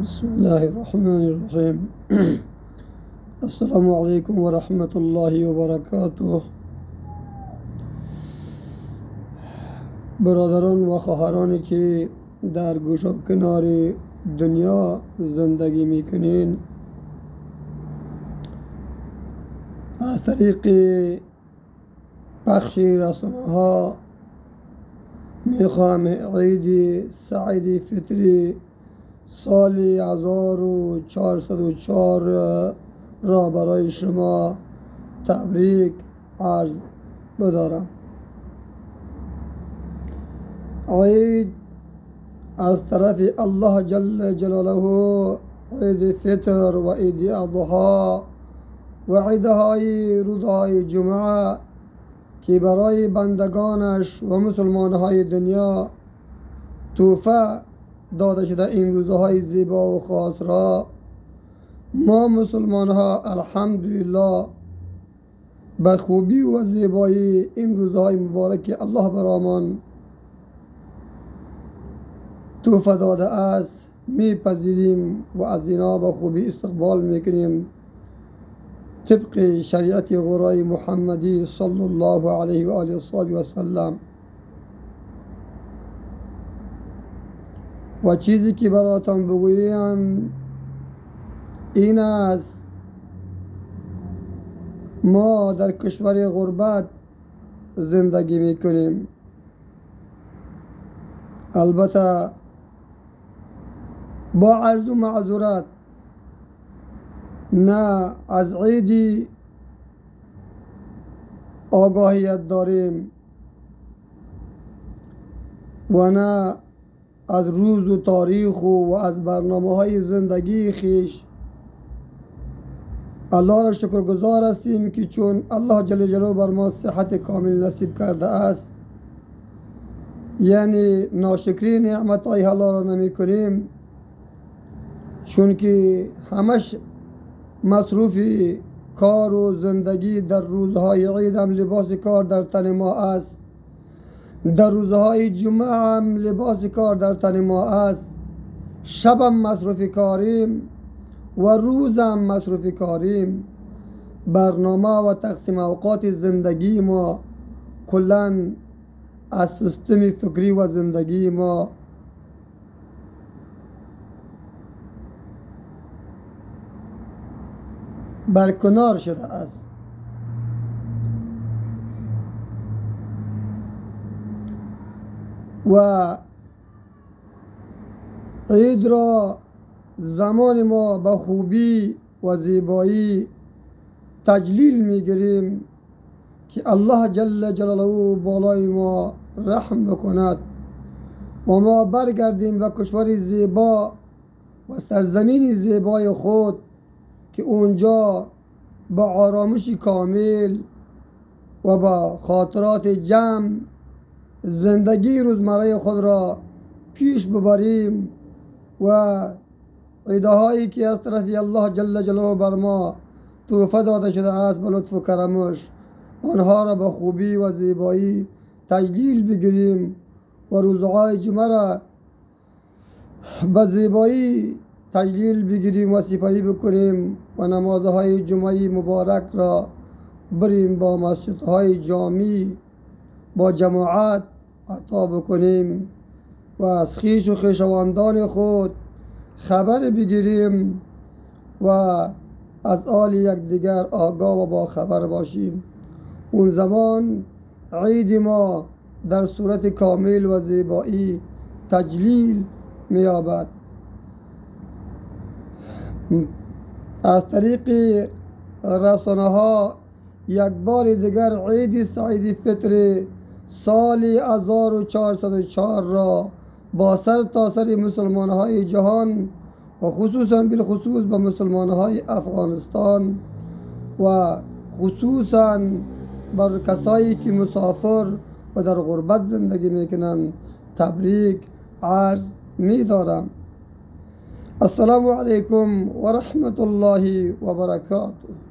بسم الله الرحمن الرحیم. السلام علیکم و رحمت الله و برکاته. برادران و خواهرانی که در گوش و کنار دنیا زندگی میکنین، از طریق پخش رسانه ها میخوام عید سعید فطری سال 1404 را برای شما تبریک عرض بدارم. عید از طرف الله جل جلاله عید فطر و عید اضحی و عیدهای روزهای جمعه که برای بندگانش و مسلمانهای دنیا تحفه داده شده این روزهای زیبا و خاص را ما مسلمان ها الحمدلله به خوبی و زیبایی این روزهای مبارک الله برامان تحفه داده است میپذیریم و از اینا به خوبی استقبال میکنیم طبق شریعت غرای محمدی صلی الله علیه و آله و سلم. و چیزی که براتان بگویم این است، ما در کشور غربت زندگی میکنیم. البته با عرض و معذرت نه از عیدی آگاهیت داریم و نه از روز و تاریخ و از برنامه های زندگی خیش الله را شکرگزار هستیم که چون الله جل جلاله بر ما صحت کامل نصیب کرده است، یعنی ناشکری نعمت های الله را نمی کنیم، چون که همش مصروف کار و زندگی. در روزهای عید هم لباس کار در تن ما است، در روزهای جمعه هم لباس کار در تن ما است، شب هم مصروف کاریم و روز هم مصروف کاریم. برنامه و تقسیم اوقات زندگی ما کلن از سیستم فکری و زندگی ما برکنار شده است. و عید را زمان ما به خوبی و زیبایی تجلیل میگیریم که الله جل جلاله بالای ما رحم بکند و ما برگردیم به کشور زیبا و سرزمین زیبای خود که اونجا با آرامش کامل و با خاطرات جمع زندگی روزمره خود را پیش ببریم و عیدهایی که از طرف الله جل جلاله بر ما تحفه داده شده است به لطف و کرمش آنها را به خوبی و زیبایی تجلیل بگیریم و روزهای جمعه را به زیبایی تجلیل بگیریم و سپری بکنیم و نمازهای جمعه مبارک را بریم با مسجدهای جامی با جماعت عطا بکنیم و از خویش و خویشاوندان خود خبر بگیریم و از حال یکدیگر آگاه و با خبر باشیم. اون زمان عید ما در صورت کامل و زیبایی تجلیل می‌یابد. از طریق رسانه ها یک بار دیگر عید سعید فطر سال 1404 را با سر تا سر مسلمان های جهان و خصوصا بالخصوص به مسلمان های افغانستان و خصوصا بر کسایی که مسافر و در غربت زندگی میکنند تبریک عرض می‌دارم. السلام علیکم و رحمت الله و برکاته.